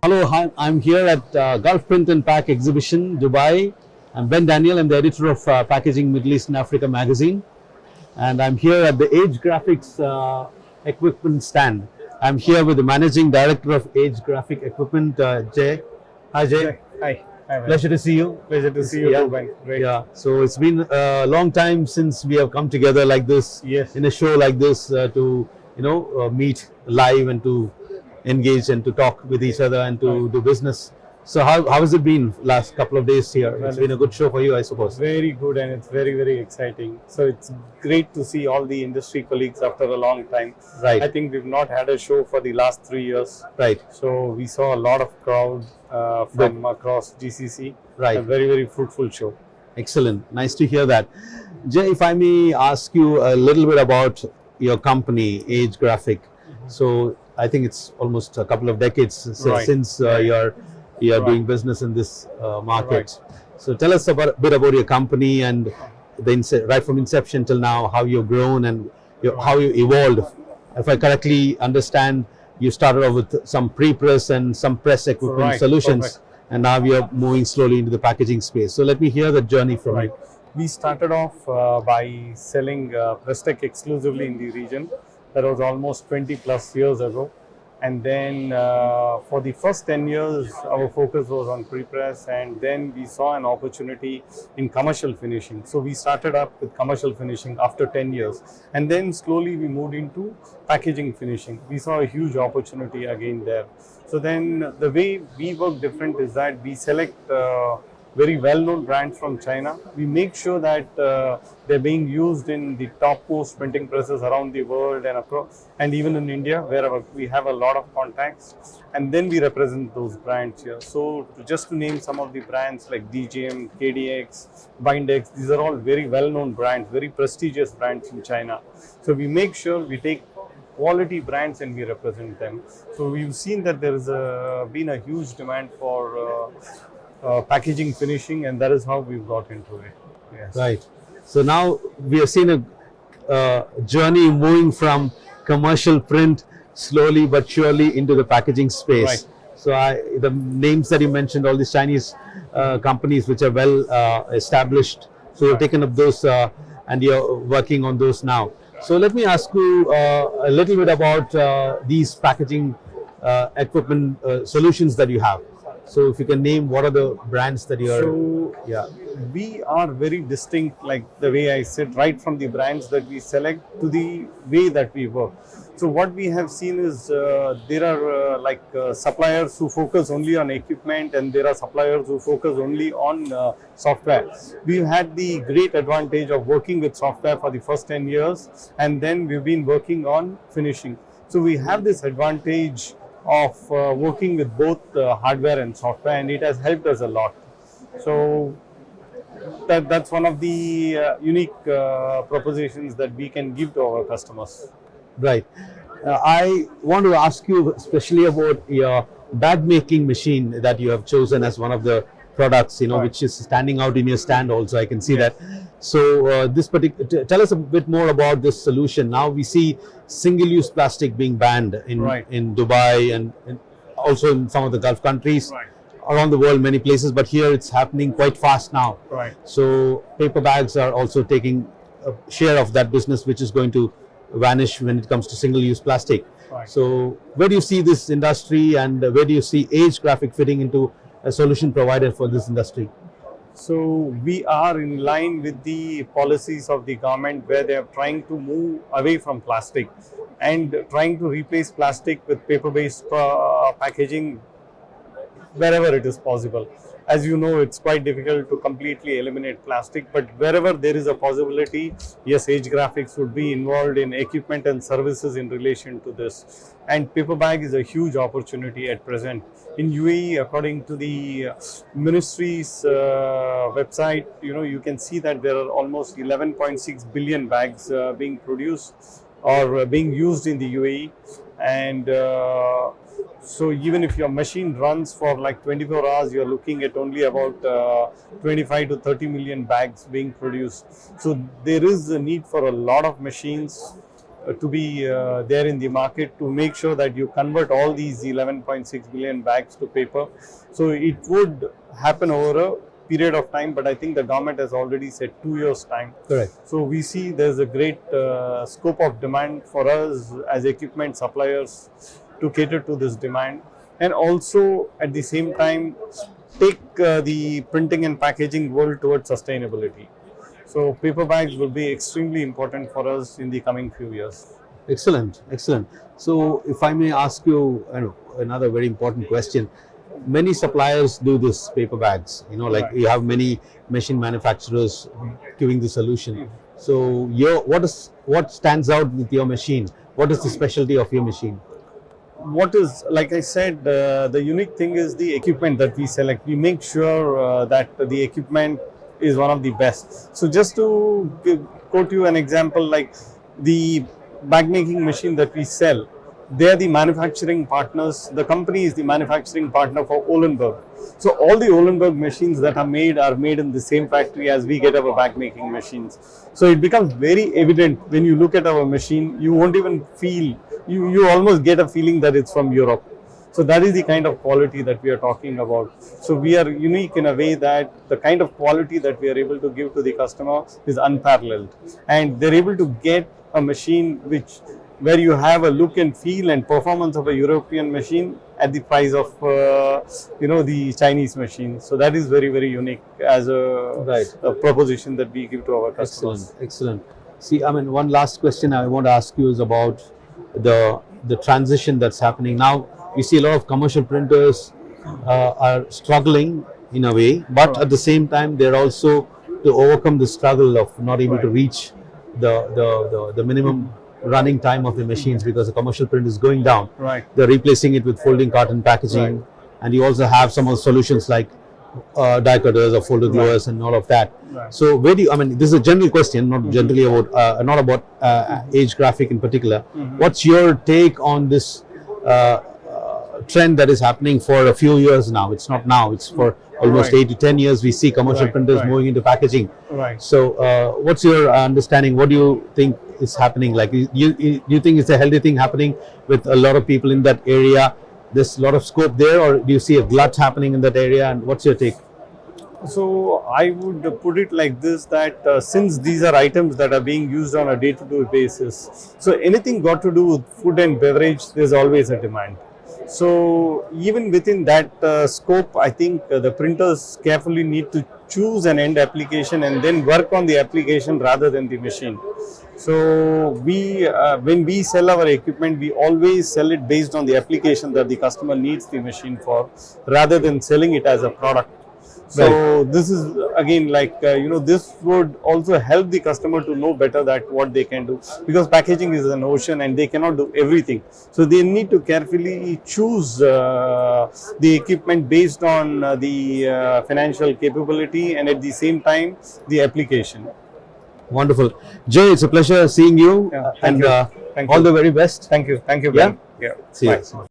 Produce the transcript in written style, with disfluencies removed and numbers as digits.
Hello, hi, I'm here at Gulf Print and Pack exhibition, Dubai. I'm Ben Daniel, I'm the editor of Packaging Middle East and Africa magazine. And I'm here at the Age Graphics equipment stand. I'm here with the managing director of Age Graphic Equipment, Jay. Hi, Jay. Hi. Hi, Ben. Pleasure to see you. Pleasure to see you Yeah. too, Ben. Great. Yeah, so it's been a long time since we have come together like this, Yes. in a show like this, to meet live and to engage and to talk with each other and to do business. So how has it been last couple of days here? Well, It's been a good show for you, I suppose. Very good, and it's very, very exciting. So it's great to see all the industry colleagues after a long time. Right. I think we've not had a show for the last 3 years. Right, So we saw a lot of crowd from across GCC. Right. A very, very fruitful show. excellent. Nice to hear that. Jay, if I may ask you a little bit about your company, Age Graphic. So I think it's almost a couple of decades Right. since you're Right. doing business in this market. So tell us a bit about your company and right from inception till now, how you've grown and how you evolved. If I correctly understand, you started off with some pre-press and some press equipment Right. solutions, Perfect. and now you're moving slowly into the packaging space. So let me hear the journey from Right. you. We started off by selling Prestec exclusively in the region. That was almost 20 plus years ago. And then for the first 10 years, our focus was on pre-press, and then we saw an opportunity in commercial finishing. So we started up with commercial finishing after 10 years. And then slowly we moved into packaging finishing. We saw a huge opportunity again there. So then the way we work different is that we select very well-known brands from China. We make sure that they're being used in the top-most printing presses around the world and across, and even in India, wherever we have a lot of contacts. And then we represent those brands here. So just to name some of the brands like DJM, KDX, Bindex, these are all very well-known brands, very prestigious brands in China. So we make sure we take quality brands and we represent them. So we've seen that there has been a huge demand for packaging finishing, and that is how we've got into it. Yes. Right. So now we have seen a journey moving from commercial print slowly but surely into the packaging space. Right. So the names that you mentioned, all these Chinese companies which are well established, so you've taken up those and you're working on those now. So let me ask you a little bit about these packaging equipment solutions that you have. So if you can name what are the brands that you are. So we are very distinct, like the way I said, right from the brands that we select to the way that we work. So what we have seen is there are suppliers who focus only on equipment, and there are suppliers who focus only on software. We've had the great advantage of working with software for the first 10 years, and then we've been working on finishing. So we have this advantage of working with both hardware and software, and it has helped us a lot. So that's one of the unique propositions that we can give to our customers. Right. I want to ask you especially about your bag making machine that you have chosen as one of the products, Right. which is standing out in your stand also. I can see that. So tell us a bit more about this solution. Now we see single-use plastic being banned Right. in Dubai and also in some of the Gulf countries. Right. Around the world, many places, but here it's happening quite fast now. Right. So paper bags are also taking a share of that business, which is going to vanish when it comes to single-use plastic. Right. So where do you see this industry, and where do you see Age Graphic fitting into a solution provider for this industry? So we are in line with the policies of the government, where they are trying to move away from plastic and trying to replace plastic with paper-based packaging wherever it is possible. As you know, it's quite difficult to completely eliminate plastic, but wherever there is a possibility, yes, Age Graphics would be involved in equipment and services in relation to this. And paper bag is a huge opportunity at present. In UAE, according to the ministry's website, you can see that there are almost 11.6 billion bags being produced or being used in the UAE. And so even if your machine runs for like 24 hours, you're looking at only about 25 to 30 million bags being produced. So there is a need for a lot of machines to be there in the market to make sure that you convert all these 11.6 billion bags to paper. So it would happen over a period of time, but I think the government has already said 2 years time. Correct. So we see there's a great scope of demand for us as equipment suppliers to cater to this demand, and also at the same time take the printing and packaging world towards sustainability. So paper bags will be extremely important for us in the coming few years. Excellent, excellent. So, if I may ask you, another very important question. Many suppliers do this paper bags. Like Right. you have many machine manufacturers giving the solution. So, what stands out with your machine? What is the specialty of your machine? What is, like I said, the unique thing is the equipment that we select. We make sure that the equipment is one of the best. So just to quote you an example, like the bag making machine that we sell, they are the manufacturing partners. The company is the manufacturing partner for Olenberg. So all the Olenberg machines that are made in the same factory as we get our bag making machines. So it becomes very evident when you look at our machine, you won't even feel, you almost get a feeling that it's from Europe. So that is the kind of quality that we are talking about. So we are unique in a way that the kind of quality that we are able to give to the customer is unparalleled. And they're able to get a machine where you have a look and feel and performance of a European machine at the price of the Chinese machine. So that is very, very unique as a proposition that we give to our customers. Excellent, excellent. See, one last question I want to ask you is about the transition that's happening now. We see a lot of commercial printers are struggling in a way, but at the same time, they're also to overcome the struggle of not able to reach the minimum running time of the machines because the commercial print is going down. Right. They're replacing it with folding carton packaging, and you also have some of the solutions like die cutters or folder gluers and all of that. Right. So where do you, this is a general question, not generally about, not about Age Graphic in particular. What's your take on this trend that is happening for a few years now? It's not now, it's for almost 8 to 10 years we see commercial printers moving into packaging. Right. So what's your understanding? What do you think is happening? Like, you think it's a healthy thing happening with a lot of people in that area? There's a lot of scope there, or do you see a glut happening in that area? And what's your take? So I would put it like this, that since these are items that are being used on a day-to-day basis, so anything got to do with food and beverage, there's always a demand. So even within that scope, I think the printers carefully need to choose an end application and then work on the application rather than the machine. So when we sell our equipment, we always sell it based on the application that the customer needs the machine for, rather than selling it as a product. So this is again like, this would also help the customer to know better that what they can do, because packaging is an ocean and they cannot do everything. So they need to carefully choose the equipment based on the financial capability and at the same time the application. Wonderful. Jay, it's a pleasure seeing you, Yeah, and thank you. Thank all you. the very best. Thank you. Thank you, Yeah? Ben. Yeah. See Bye. you.